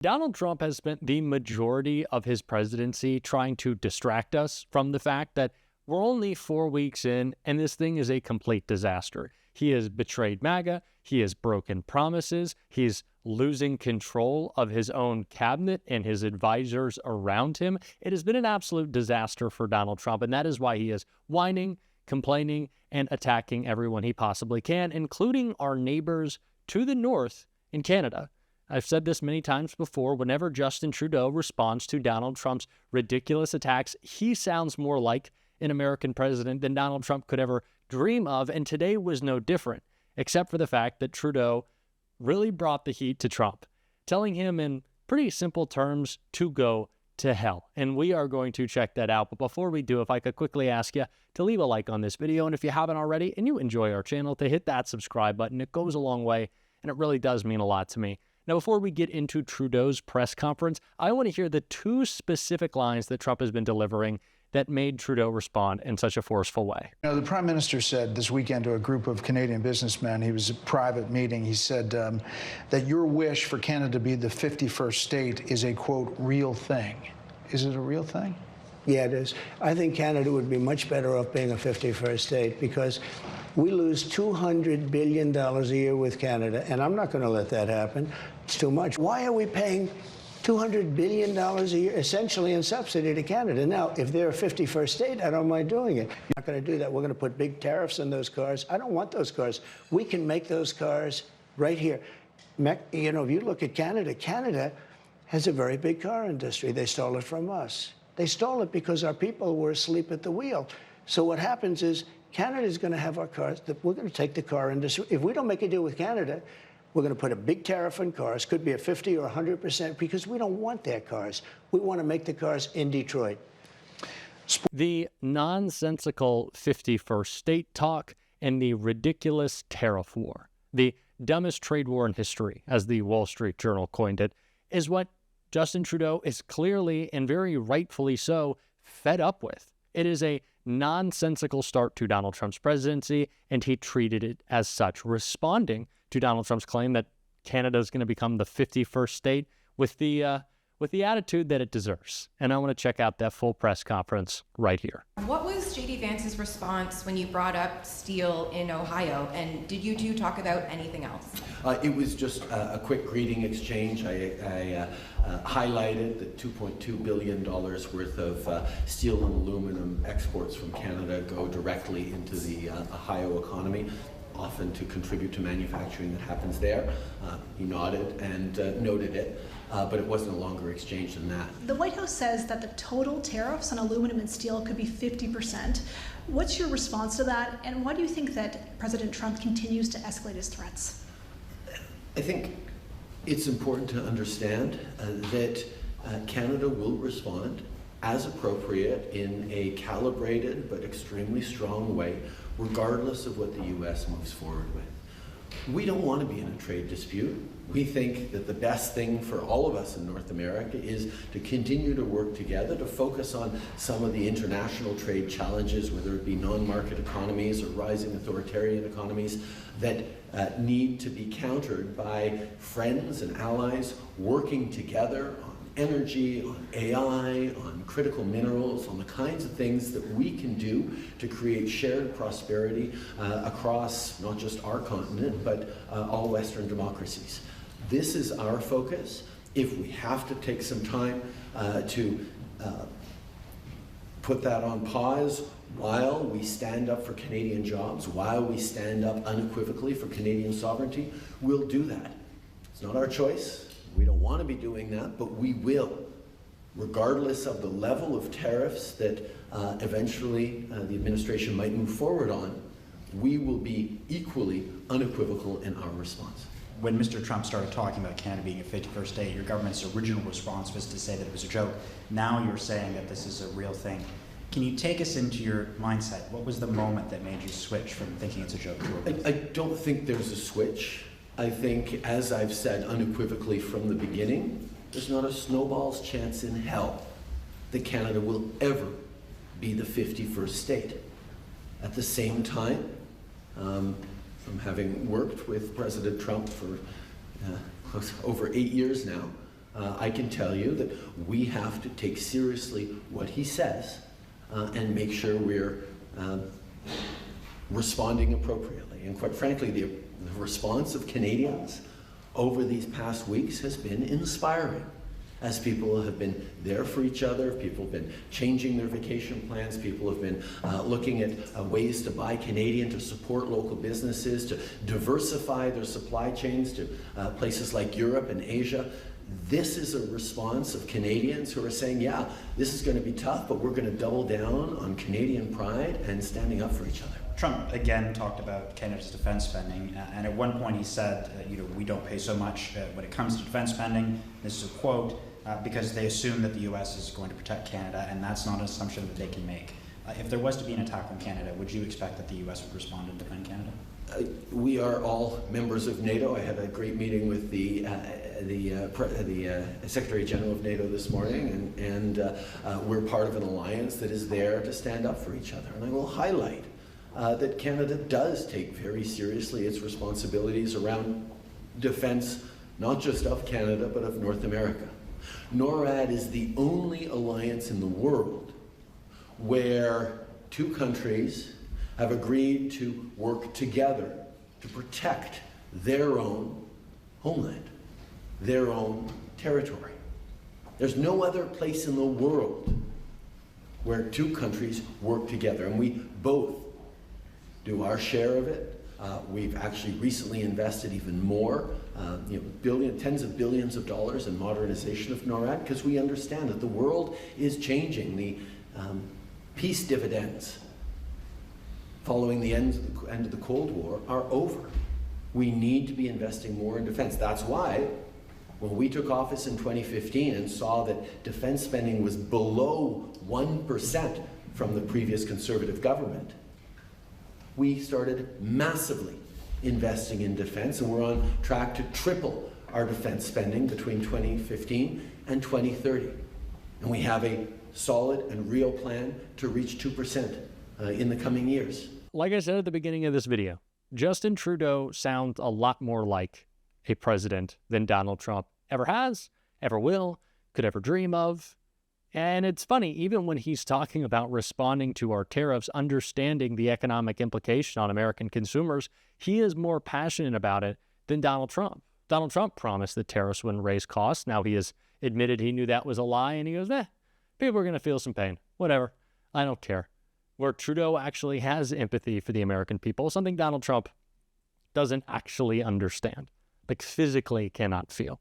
Donald Trump has spent the majority of his presidency trying to distract us from the fact that we're only 4 weeks in and this thing is a complete disaster. He has betrayed MAGA, he has broken promises, he's losing control of his own cabinet and his advisors around him. It has been an absolute disaster for Donald Trump, and that is why he is whining, complaining, and attacking everyone he possibly can, including our neighbors to the north in Canada. I've said this many times before, whenever Justin Trudeau responds to Donald Trump's ridiculous attacks, he sounds more like an American president than Donald Trump could ever dream of, and today was no different, except for the fact that Trudeau really brought the heat to Trump, telling him in pretty simple terms to go to hell. And we are going to check that out. But before we do, if I could quickly ask you to leave a like on this video, and if you haven't already and you enjoy our channel, to hit that subscribe button. It goes a long way, and it really does mean a lot to me. Now, before we get into Trudeau's press conference, I want to hear the two specific lines that Trump has been delivering that made Trudeau respond in such a forceful way. You know, the Prime Minister said this weekend to a group of Canadian businessmen, he was a private meeting, he said that your wish for Canada to be the 51st state is a, quote, real thing. Is it a real thing? Yeah, it is. I think Canada would be much better off being a 51st state because we lose $200 billion a year with Canada, and I'm not going to let that happen. It's too much. Why are we paying $200 billion a year, essentially in subsidy to Canada? Now, if they're a 51st state, I don't mind doing it. We're not going to do that. We're going to put big tariffs on those cars. I don't want those cars. We can make those cars right here. You know, if you look at Canada, Canada has a very big car industry. They stole it from us. They stole it because our people were asleep at the wheel. So what happens is Canada is going to have our cars. We're going to take the car industry. If we don't make a deal with Canada, we're going to put a big tariff on cars. Could be a 50 or 100% because we don't want their cars. We want to make the cars in Detroit. The nonsensical 51st state talk and the ridiculous tariff war, the dumbest trade war in history, as the Wall Street Journal coined it, is what Justin Trudeau is clearly and very rightfully so fed up with. It is a nonsensical start to Donald Trump's presidency, and he treated it as such, responding to Donald Trump's claim that Canada is going to become the 51st state with the attitude that it deserves. And I want to check out that full press conference right here. What was J.D. Vance's response when you brought up steel in Ohio? And did you two talk about anything else? It was just a quick greeting exchange. I highlighted that $2.2 billion worth of steel and aluminum exports from Canada go directly into the Ohio economy, often to contribute to manufacturing that happens there. He nodded and noted it, but it wasn't a longer exchange than that. The White House says that the total tariffs on aluminum and steel could be 50%. What's your response to that, and why do you think that President Trump continues to escalate his threats? I think it's important to understand that Canada will respond as appropriate in a calibrated but extremely strong way, regardless of what the U.S. moves forward with. We don't want to be in a trade dispute. We think that the best thing for all of us in North America is to continue to work together, to focus on some of the international trade challenges, whether it be non-market economies or rising authoritarian economies, that need to be countered by friends and allies working together on energy, on AI, on critical minerals, on the kinds of things that we can do to create shared prosperity across not just our continent, but all Western democracies. This is our focus. If we have to take some time to put that on pause while we stand up for Canadian jobs, while we stand up unequivocally for Canadian sovereignty, we'll do that. It's not our choice. We don't want to be doing that, but we will, regardless of the level of tariffs that eventually the administration might move forward on. We will be equally unequivocal in our response. When Mr. Trump started talking about Canada being a 51st state, your government's original response was to say that it was a joke. Now you're saying that this is a real thing. Can you take us into your mindset? What was the moment that made you switch from thinking it's a joke to a real thing? I don't think there's a switch. I think, as I've said unequivocally from the beginning, there's not a snowball's chance in hell that Canada will ever be the 51st state. At the same time, from having worked with President Trump for over 8 years now, I can tell you that we have to take seriously what he says and make sure we're responding appropriately. And quite frankly, the response of Canadians over these past weeks has been inspiring, as people have been there for each other, people have been changing their vacation plans, people have been looking at ways to buy Canadian, to support local businesses, to diversify their supply chains to places like Europe and Asia. This is a response of Canadians who are saying, yeah, this is going to be tough, but we're going to double down on Canadian pride and standing up for each other. Trump again talked about Canada's defense spending, and at one point he said, we don't pay so much when it comes to defense spending. This is a quote, because they assume that the U.S. is going to protect Canada, and that's not an assumption that they can make. If there was to be an attack on Canada, would you expect that the U.S. would respond and defend Canada? We are all members of NATO. I had a great meeting with the Secretary General of NATO this morning, and we're part of an alliance that is there to stand up for each other. And I will highlight that Canada does take very seriously its responsibilities around defense, not just of Canada, but of North America. NORAD is the only alliance in the world where two countries have agreed to work together to protect their own homeland, their own territory. There's no other place in the world where two countries work together, and we both do our share of it. We've actually recently invested even more, tens of billions of dollars in modernization of NORAD, because we understand that the world is changing. The peace dividends following the end of the Cold War are over. We need to be investing more in defense. That's why when we took office in 2015 and saw that defense spending was below 1% from the previous Conservative government, we started massively investing in defense, and we're on track to triple our defense spending between 2015 and 2030. And we have a solid and real plan to reach 2% in the coming years. Like I said at the beginning of this video, Justin Trudeau sounds a lot more like a president than Donald Trump ever has, ever will, could ever dream of. And it's funny, even when he's talking about responding to our tariffs, understanding the economic implication on American consumers, he is more passionate about it than Donald Trump. Donald Trump promised that tariffs wouldn't raise costs. Now he has admitted he knew that was a lie, and he goes, people are going to feel some pain. Whatever. I don't care. Where Trudeau actually has empathy for the American people, something Donald Trump doesn't actually understand, like physically cannot feel.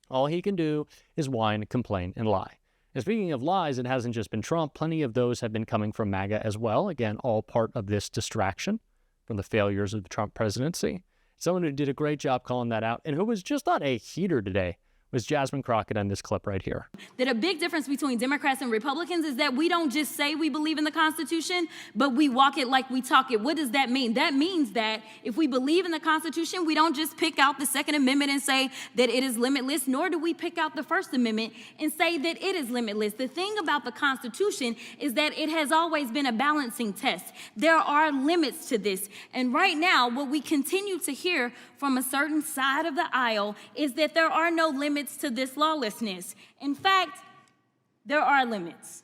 All he can do is whine, complain, and lie. And speaking of lies, it hasn't just been Trump. Plenty of those have been coming from MAGA as well. Again, all part of this distraction from the failures of the Trump presidency. Someone who did a great job calling that out and who was just on a heater today was Jasmine Crockett on this clip right here. That a big difference between Democrats and Republicans is that we don't just say we believe in the Constitution, but we walk it like we talk it. What does that mean? That means that if we believe in the Constitution, we don't just pick out the Second Amendment and say that it is limitless, nor do we pick out the First Amendment and say that it is limitless. The thing about the Constitution is that it has always been a balancing test. There are limits to this. And right now, what we continue to hear from a certain side of the aisle is that there are no limits to this lawlessness. In fact, there are limits.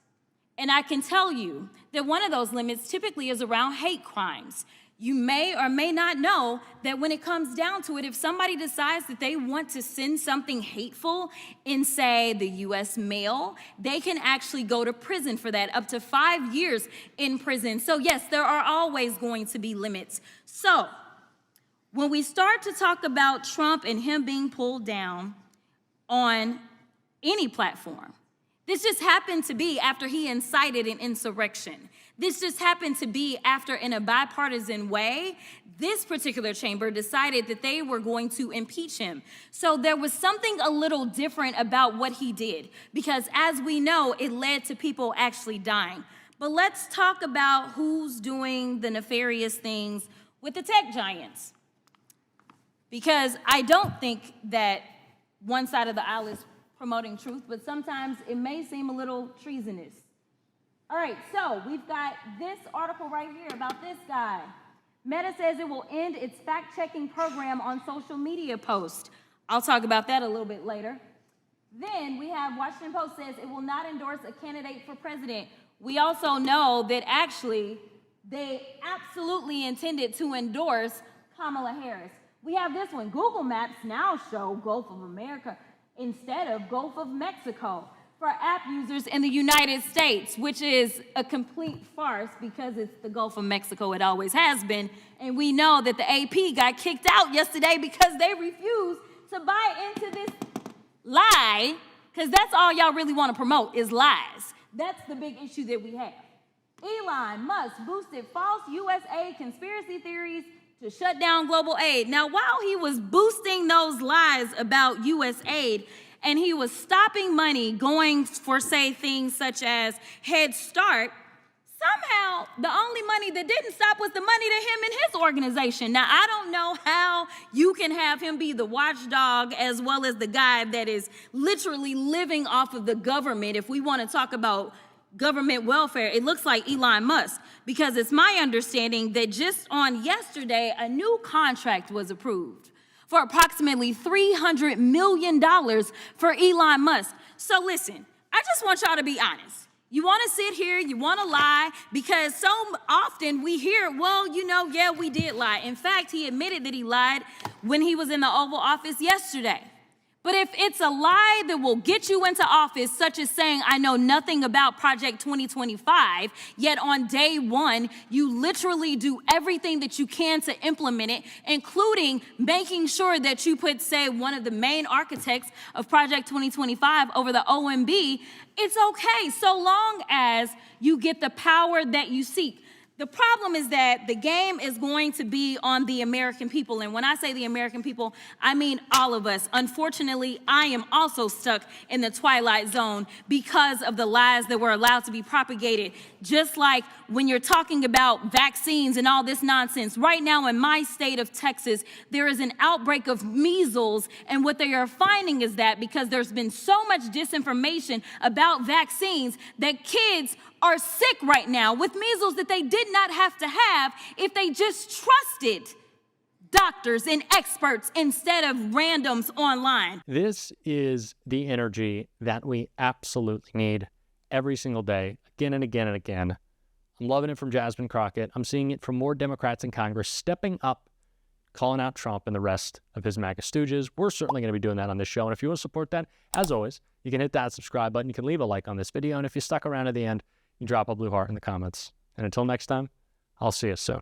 And I can tell you that one of those limits typically is around hate crimes. You may or may not know that when it comes down to it, if somebody decides that they want to send something hateful in, say, the U.S. mail, they can actually go to prison for that, up to 5 years in prison. So yes, there are always going to be limits. So when we start to talk about Trump and him being pulled down on any platform, this just happened to be after he incited an insurrection. This just happened to be after, in a bipartisan way, this particular chamber decided that they were going to impeach him. So there was something a little different about what he did, because as we know, it led to people actually dying. But let's talk about who's doing the nefarious things with the tech giants. Because I don't think that one side of the aisle is promoting truth, but sometimes it may seem a little treasonous. All right, so we've got this article right here about this guy. Meta says it will end its fact-checking program on social media posts. I'll talk about that a little bit later. Then we have Washington Post says it will not endorse a candidate for president. We also know that actually they absolutely intended to endorse Kamala Harris. We have this one. Google Maps now show Gulf of America instead of Gulf of Mexico for app users in the United States, which is a complete farce because it's the Gulf of Mexico. It always has been. And we know that the AP got kicked out yesterday because they refused to buy into this lie, because that's all y'all really want to promote is lies. That's the big issue that we have. Elon Musk boosted false U.S. aid conspiracy theories to shut down global aid. Now, while he was boosting those lies about U.S. aid, and he was stopping money going for, say, things such as Head Start, somehow the only money that didn't stop was the money to him and his organization. Now, I don't know how you can have him be the watchdog as well as the guy that is literally living off of the government. If we want to talk about government welfare, it looks like Elon Musk, because it's my understanding that just on yesterday, a new contract was approved for approximately $300 million for Elon Musk. So listen, I just want y'all to be honest. You want to sit here, you want to lie, because so often we hear, well, you know, yeah, we did lie. In fact, he admitted that he lied when he was in the Oval Office yesterday. But if it's a lie that will get you into office, such as saying, I know nothing about Project 2025, yet on day one, you literally do everything that you can to implement it, including making sure that you put, say, one of the main architects of Project 2025 over the OMB, it's okay, so long as you get the power that you seek. The problem is that the game is going to be on the American people. And when I say the American people, I mean all of us. Unfortunately, I am also stuck in the twilight zone because of the lies that were allowed to be propagated. Just like when you're talking about vaccines and all this nonsense. Right now in my state of Texas, there is an outbreak of measles. And what they are finding is that because there's been so much disinformation about vaccines, that kids are sick right now with measles that they did not have to have if they just trusted doctors and experts instead of randoms online. This is the energy that we absolutely need every single day, again and again and again. I'm loving it from Jasmine Crockett. I'm seeing it from more Democrats in Congress stepping up, calling out Trump and the rest of his MAGA stooges. We're certainly going to be doing that on this show. And if you want to support that, as always, you can hit that subscribe button. You can leave a like on this video. And if you stuck around to the end, you drop a blue heart in the comments. And until next time, I'll see you soon.